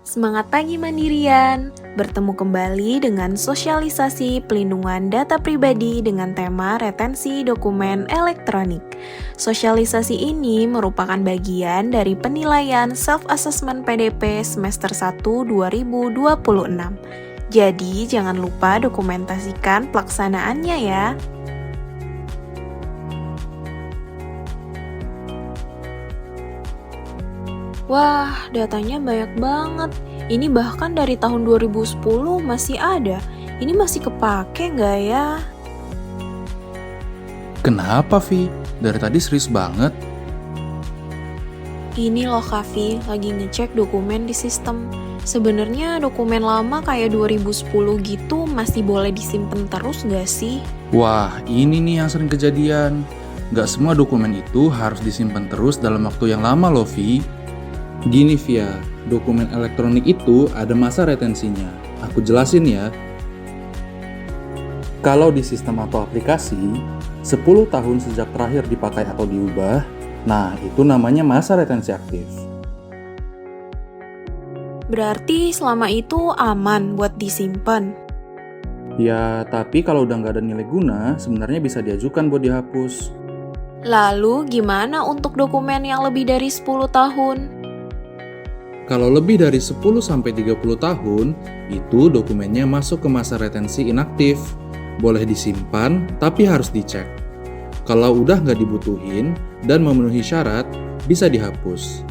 Semangat pagi Mandirian! Bertemu kembali dengan sosialisasi pelindungan data pribadi dengan tema retensi dokumen elektronik. Sosialisasi ini merupakan bagian dari penilaian self-assessment PDP semester 1 2026. Jadi jangan lupa dokumentasikan pelaksanaannya ya. Wah, datanya banyak banget. Ini bahkan dari tahun 2010 masih ada. Ini masih kepake nggak ya? Kenapa, Vi? Dari tadi serius banget. Ini loh Kavi, lagi ngecek dokumen di sistem. Sebenarnya dokumen lama kayak 2010 gitu masih boleh disimpan terus nggak sih? Wah, ini nih yang sering kejadian. Nggak semua dokumen itu harus disimpan terus dalam waktu yang lama loh, Vi. Gini, Via, dokumen elektronik itu ada masa retensinya. Aku jelasin ya. Kalau di sistem atau aplikasi, 10 tahun sejak terakhir dipakai atau diubah, nah itu namanya masa retensi aktif. Berarti selama itu aman buat disimpan. Ya, tapi kalau udah nggak ada nilai guna, sebenarnya bisa diajukan buat dihapus. Lalu gimana untuk dokumen yang lebih dari 10 tahun? Kalau lebih dari 10-30 tahun, itu dokumennya masuk ke masa retensi inaktif. Boleh disimpan, tapi harus dicek. Kalau udah nggak dibutuhin dan memenuhi syarat, bisa dihapus.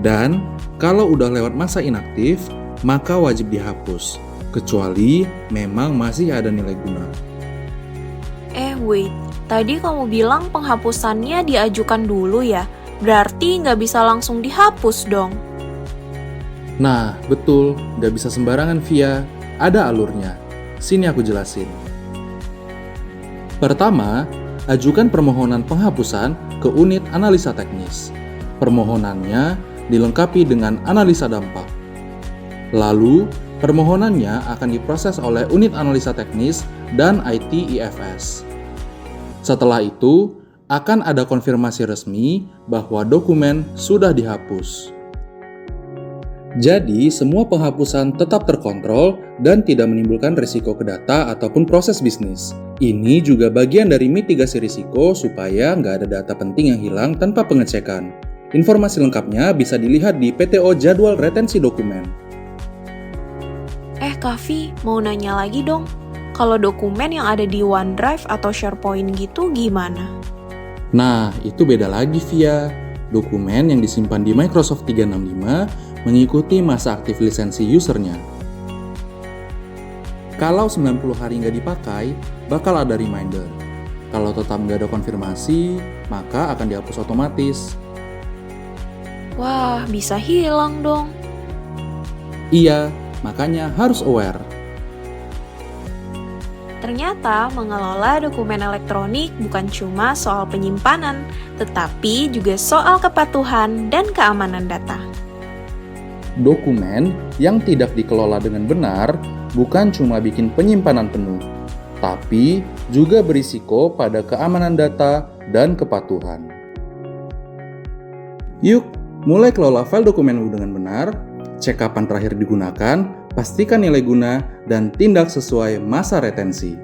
Dan kalau udah lewat masa inaktif, maka wajib dihapus. Kecuali memang masih ada nilai guna. Wait, tadi kamu bilang penghapusannya diajukan dulu ya? Berarti nggak bisa langsung dihapus dong. Nah, betul, nggak bisa sembarangan Via, ada alurnya. Sini aku jelasin. Pertama, ajukan permohonan penghapusan ke unit analisa teknis. Permohonannya dilengkapi dengan analisa dampak. Lalu, permohonannya akan diproses oleh unit analisa teknis dan IT IFS. Setelah itu, akan ada konfirmasi resmi bahwa dokumen sudah dihapus. Jadi, semua penghapusan tetap terkontrol dan tidak menimbulkan risiko ke data ataupun proses bisnis. Ini juga bagian dari mitigasi risiko supaya nggak ada data penting yang hilang tanpa pengecekan. Informasi lengkapnya bisa dilihat di PTO Jadwal Retensi Dokumen. Kavi, mau nanya lagi dong. Kalau dokumen yang ada di OneDrive atau SharePoint gitu gimana? Nah, itu beda lagi Via. Dokumen yang disimpan di Microsoft 365 mengikuti masa aktif lisensi usernya. Kalau 90 hari nggak dipakai, bakal ada reminder. Kalau tetap nggak ada konfirmasi, maka akan dihapus otomatis. Wah, bisa hilang dong. Iya, makanya harus aware. Ternyata mengelola dokumen elektronik bukan cuma soal penyimpanan, tetapi juga soal kepatuhan dan keamanan data. Dokumen yang tidak dikelola dengan benar bukan cuma bikin penyimpanan penuh, tapi juga berisiko pada keamanan data dan kepatuhan. Yuk, mulai kelola file dokumenmu dengan benar, cek kapan terakhir digunakan, pastikan nilai guna, dan tindak sesuai masa retensi.